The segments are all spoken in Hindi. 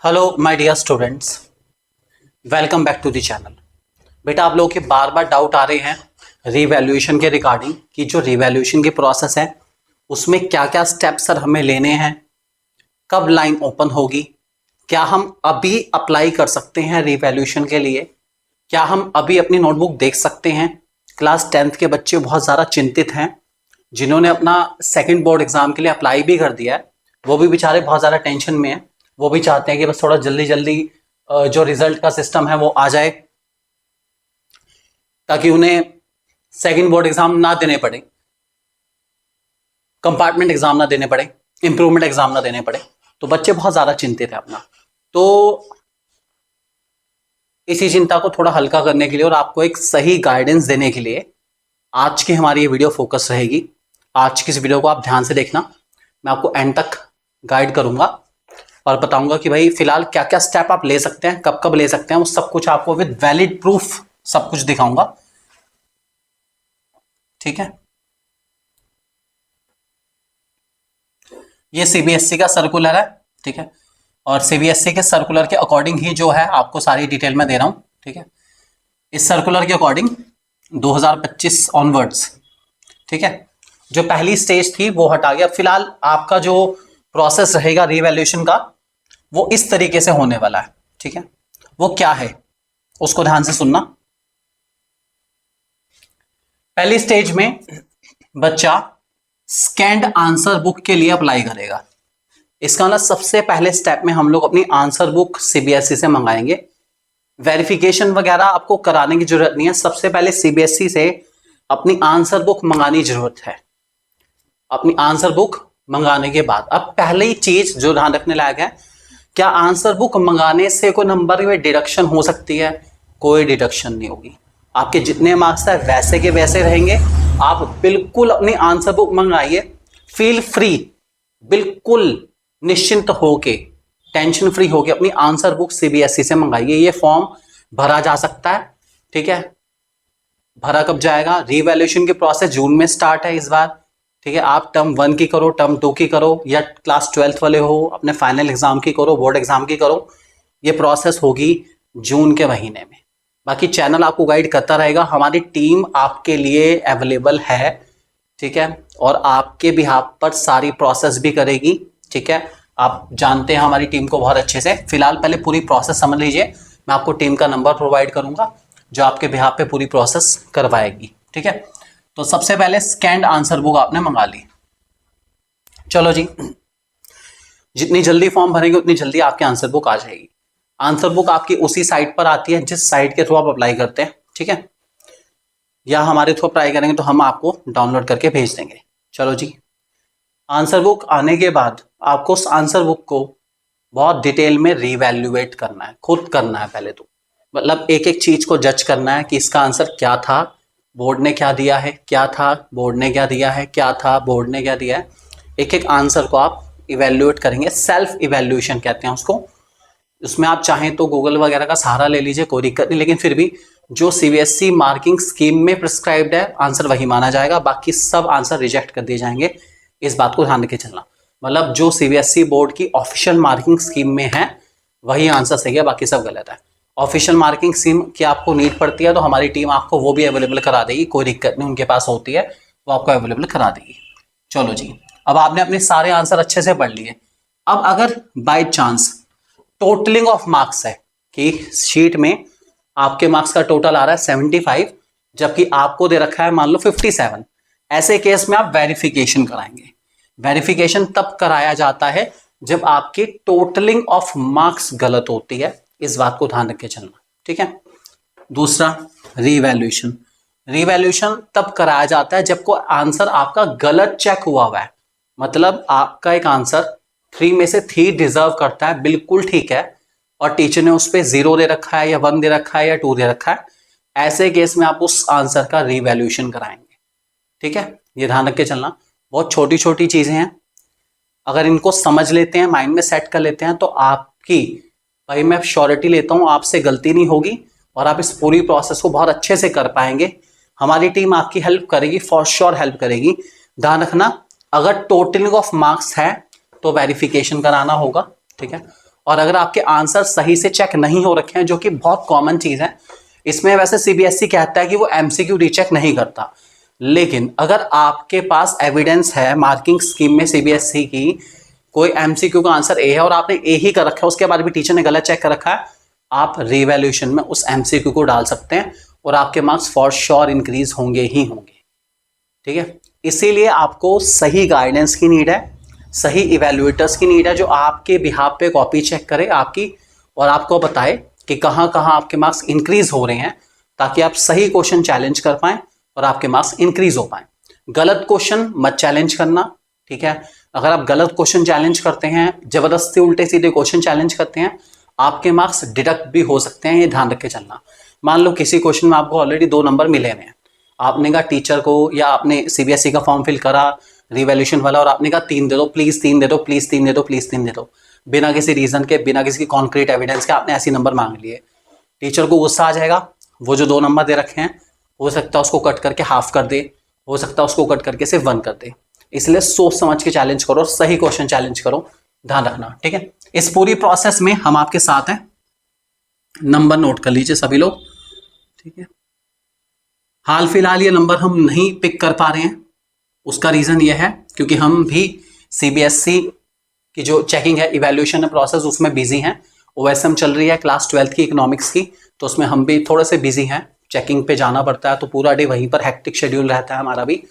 Hello my dear students, welcome back to the channel. बेटा, आप लोगों के बार बार डाउट आ रहे हैं रीवैल्यूएशन के रिगार्डिंग कि जो रीवैल्यूएशन की प्रोसेस है उसमें क्या क्या स्टेप्स सर हमें लेने हैं, कब लाइन ओपन होगी, क्या हम अभी अप्लाई कर सकते हैं रीवैल्यूएशन के लिए, क्या हम अभी अपनी नोटबुक देख सकते हैं। क्लास 10th के बच्चे बहुत ज़्यादा चिंतित हैं, जिन्होंने अपना सेकेंड बोर्ड एग्जाम के लिए अप्लाई भी कर दिया है वो भी बेचारे बहुत ज़्यादा टेंशन में हैं। वो भी चाहते हैं कि बस थोड़ा जल्दी जल्दी जो रिजल्ट का सिस्टम है वो आ जाए ताकि उन्हें सेकंड बोर्ड एग्जाम ना देने पड़े, कंपार्टमेंट एग्जाम ना देने पड़े, इंप्रूवमेंट एग्जाम ना देने पड़े। तो बच्चे बहुत ज़्यादा चिंतित है अपना। तो इसी चिंता को थोड़ा हल्का करने के लिए और आपको एक सही गाइडेंस देने के लिए आज की हमारी ये वीडियो फोकस रहेगी। आज की इस वीडियो को आप ध्यान से देखना, मैं आपको एंड तक गाइड करूंगा और बताऊंगा कि भाई फिलहाल क्या क्या स्टेप आप ले सकते हैं, कब कब ले सकते हैं, वो सब कुछ आपको विद वैलिड प्रूफ सब कुछ दिखाऊंगा। ठीक है, ये सीबीएसई का सर्कुलर है। ठीक है, और सीबीएसई के सर्कुलर के अकॉर्डिंग ही जो है आपको सारी डिटेल में दे रहा हूं। ठीक है, इस सर्कुलर के अकॉर्डिंग 2025 ऑनवर्ड्स, ठीक है, जो पहली स्टेज थी वो हटा गया। फिलहाल आपका जो प्रोसेस रहेगा रीवैल्यूएशन का वो इस तरीके से होने वाला है। ठीक है, वो क्या है उसको ध्यान से सुनना। पहली स्टेज में बच्चा स्कैन्ड आंसर बुक के लिए अप्लाई करेगा। इसका मतलब सबसे पहले स्टेप में हम लोग अपनी आंसर बुक सीबीएसई से मंगाएंगे। वेरिफिकेशन वगैरह आपको कराने की जरूरत नहीं है, सबसे पहले सीबीएसई से अपनी आंसर बुक मंगानी जरूरत है। अपनी आंसर बुक मंगाने के बाद अब पहली चीज जो ध्यान रखने लायक है, क्या आंसर बुक मंगाने से कोई नंबर में डिडक्शन हो सकती है? कोई डिडक्शन नहीं होगी। आपके जितने मार्क्स है वैसे के वैसे रहेंगे। आप बिल्कुल अपनी आंसर बुक मंगाइए, फील फ्री, बिल्कुल निश्चिंत होके, टेंशन फ्री होके अपनी आंसर बुक सीबीएसई से मंगाइए। ये फॉर्म भरा जा सकता है। ठीक है, भरा कब जाएगा? रीवैल्यूएशन की प्रोसेस जून में स्टार्ट है इस बार। ठीक है, आप टर्म 1 की करो, टर्म 2 की करो, या क्लास 12th वाले हो अपने फाइनल एग्जाम की करो, बोर्ड एग्जाम की करो, ये प्रोसेस होगी जून के महीने में। बाकी चैनल आपको गाइड करता रहेगा, हमारी टीम आपके लिए अवेलेबल है। ठीक है, और आपके बिहाफ पर सारी प्रोसेस भी करेगी। ठीक है, आप जानते हैं हमारी टीम को बहुत अच्छे से। फिलहाल पहले पूरी प्रोसेस समझ लीजिए, मैं आपको टीम का नंबर प्रोवाइड करूंगा जो आपके बिहाफ पे पूरी प्रोसेस करवाएगी। ठीक है, तो सबसे पहले स्कैन्ड आंसर बुक आपने मंगा ली। चलो जी, जितनी जल्दी फॉर्म भरेंगे उतनी जल्दी आपकी आंसर बुक आ जाएगी। आंसर बुक आपकी उसी साइट पर आती है जिस साइट के थ्रू आप अप्लाई करते हैं। ठीक है, या हमारे थ्रू अप्लाई करेंगे तो हम आपको डाउनलोड करके भेज देंगे। चलो जी, आंसर बुक आने के बाद आपको उस आंसर बुक को बहुत डिटेल में रीवैल्यूएट करना है, खुद करना है पहले तो। मतलब एक एक चीज को जज करना है कि इसका आंसर क्या था, बोर्ड ने क्या दिया है, क्या था बोर्ड ने क्या दिया है, क्या था बोर्ड ने क्या दिया है। एक एक आंसर को आप इवेल्युएट करेंगे, सेल्फ इवेल्युएशन कहते हैं उसको। उसमें आप चाहें तो गूगल वगैरह का सहारा ले लीजिए, कोई दिक्कत नहीं, लेकिन फिर भी जो सीबीएसई मार्किंग स्कीम में प्रिस्क्राइब्ड है आंसर वही माना जाएगा, बाकी सब आंसर रिजेक्ट कर दिए जाएंगे। इस बात को ध्यान रखे चलना। मतलब जो सीबीएसई बोर्ड की ऑफिशियल मार्किंग स्कीम में है वही आंसर सही है, बाकी सब गलत है। ऑफिशियल मार्किंग स्कीम की आपको नीड पड़ती है तो हमारी टीम आपको वो भी अवेलेबल करा देगी, कोई दिक्कत नहीं, उनके पास होती है, वो आपको अवेलेबल करा देगी। चलो जी, अब आपने अपने सारे आंसर अच्छे से पढ़ लिए। अब अगर by chance totalling of marks है कि शीट में आपके मार्क्स का टोटल आ रहा है 75 जबकि आपको दे रखा है मान लो 57, ऐसे केस में आप वेरिफिकेशन कराएंगे। वेरिफिकेशन तब कराया जाता है जब आपकी टोटलिंग ऑफ मार्क्स गलत होती है, इस बात को ध्यान रख के चलना। ठीक है, दूसरा रीवैल्यूएशन। रीवैल्यूएशन तब कराया जाता है जब कोई आंसर आपका गलत चेक हुआ है। मतलब आपका एक आंसर 3 में से 3 डिजर्व करता है, बिल्कुल ठीक है, और टीचर ने उस पर 0 दे रखा है या 1 दे रखा है या 2 दे रखा है, ऐसे केस में आप उस आंसर का रीवैल्यूएशन कराएंगे। ठीक है, ये ध्यान रख के चलना। बहुत छोटी छोटी चीजें हैं, अगर इनको समझ लेते हैं, माइंड में सेट कर लेते हैं तो आपकी, भाई मैं श्योरिटी लेता हूं आपसे गलती नहीं होगी और आप इस पूरी प्रोसेस को बहुत अच्छे से कर पाएंगे। हमारी टीम आपकी हेल्प करेगी, फॉर श्योर हेल्प करेगी। ध्यान रखना, अगर टोटलिंग ऑफ मार्क्स है तो वेरिफिकेशन कराना होगा। ठीक है, और अगर आपके आंसर सही से चेक नहीं हो रखे हैं, जो कि बहुत कॉमन चीज है, इसमें वैसे सीबीएसई कहता है कि वो एमसीक्यू रीचेक नहीं करता, लेकिन अगर आपके पास एविडेंस है मार्किंग स्कीम में सीबीएसई की कोई एमसीक्यू का आंसर ए है और आपने ए ही कर रखा है, उसके बाद भी टीचर ने गलत चेक कर रखा है, आप रीवैल्यूएशन में उस एमसीक्यू को डाल सकते हैं और आपके मार्क्स फॉर श्योर इंक्रीज होंगे ही होंगे। ठीक है, इसीलिए आपको सही गाइडेंस की नीड है, सही इवेल्युएटर्स की नीड है जो आपके बिहाफ पे कॉपी चेक करे आपकी और आपको बताए कि कहाँ कहाँ आपके मार्क्स इंक्रीज हो रहे हैं, ताकि आप सही क्वेश्चन चैलेंज कर पाएं और आपके मार्क्स इंक्रीज हो पाएं। गलत क्वेश्चन मत चैलेंज करना। ठीक है, अगर आप गलत क्वेश्चन चैलेंज करते हैं, जबरदस्ती उल्टे सीधे क्वेश्चन चैलेंज करते हैं, आपके मार्क्स डिडक्ट भी हो सकते हैं, ये ध्यान रख के चलना। मान लो किसी क्वेश्चन में आपको ऑलरेडी 2 नंबर मिले हुए हैं, आपने कहा टीचर को या आपने सीबीएसई का फॉर्म फिल करा रिवैल्यूएशन वाला और आपने कहा 3 दे दो प्लीज, 3 दे दो प्लीज, 3 दे दो प्लीज, 3 दे दो, बिना किसी रीजन के, बिना किसी कॉन्क्रीट एविडेंस के आपने ऐसे नंबर मांग लिए। टीचर को गुस्सा आ जाएगा, वो जो 2 नंबर दे रखे हैं हो सकता है उसको कट करके हाफ कर दे, हो सकता है उसको कट करके सिर्फ 1 कर दे। इसलिए सोच समझ के चैलेंज करो, सही क्वेश्चन चैलेंज करो, ध्यान रखना। ठीक है, इस पूरी प्रोसेस में हम आपके साथ हैं, नंबर नोट कर लीजिए सभी लोग। ठीक है, हाल फिलहाल ये नंबर हम नहीं पिक कर पा रहे हैं, उसका रीजन ये है क्योंकि हम भी सीबीएसई की जो चेकिंग है, इवैल्यूएशन है प्रोसेस, उसमें बिजी हैं। ओएसएम चल रही है क्लास 12th की इकोनॉमिक्स की, तो उसमें हम भी थोड़े से बिजी हैं, चेकिंग पे जाना पड़ता है, तो पूरा डे वहीं पर हेक्टिक शेड्यूल रहता है हमारा भी।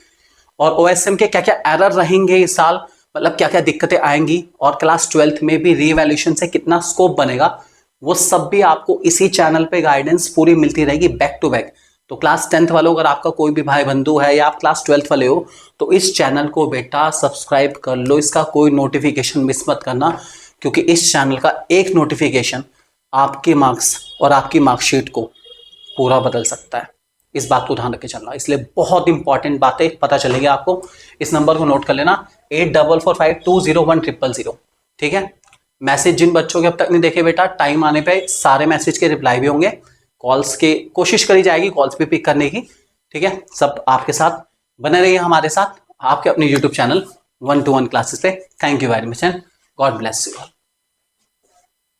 और ओएसएम के क्या क्या एरर रहेंगे इस साल, मतलब क्या क्या दिक्कतें आएंगी, और क्लास 12th में भी रीवैल्यूएशन से कितना स्कोप बनेगा, वो सब भी आपको इसी चैनल पे गाइडेंस पूरी मिलती रहेगी बैक टू बैक। तो क्लास 10th वालों, अगर आपका कोई भी भाई बंधु है या आप क्लास 12th वाले हो, तो इस चैनल को बेटा सब्सक्राइब कर लो, इसका कोई नोटिफिकेशन मिस मत करना, क्योंकि इस चैनल का एक नोटिफिकेशन आपके मार्क्स और आपकी मार्कशीट को पूरा बदल सकता है। इस बात को ध्यान रख के चलना, इसलिए बहुत इंपॉर्टेंट बातें पता चलेगी आपको। इस नंबर को नोट कर लेना, 8445201000। ठीक है, मैसेज जिन बच्चों के अब तक नहीं देखे बेटा, टाइम आने पे सारे मैसेज के रिप्लाई भी होंगे, कॉल्स के कोशिश करी जाएगी कॉल्स भी पिक करने की। ठीक है, सब आपके साथ बने रहिए, हमारे साथ आपके अपने यूट्यूब चैनल 1-to-1 क्लासेस पे। Thank you very much and God bless you.